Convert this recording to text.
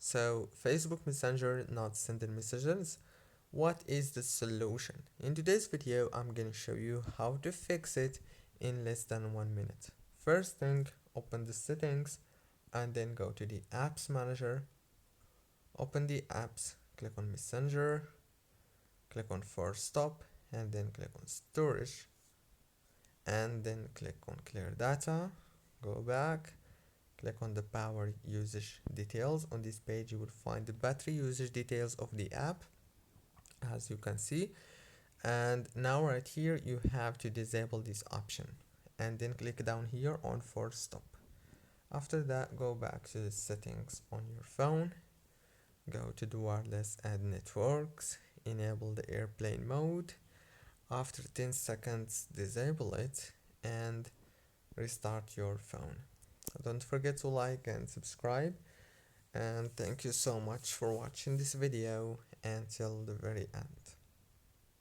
So Facebook Messenger not sending messages. What is the solution? In today's video, I'm gonna show you how to fix it in less than 1 minute. First thing, open the settings and then go to the apps manager. Open the apps, click on Messenger, click on Force Stop, and then click on Storage, and then click on Clear Data. Go back, click on the power usage details. On this page you will find the battery usage details of the app, as you can see. And now right here you have to disable this option and then click down here on Force Stop. After that, go back to the settings on your phone, go to the wireless and networks, enable the airplane mode. After 10 seconds disable it and restart your phone. Don't forget to like and subscribe, and thank you so much for watching this video until the very end.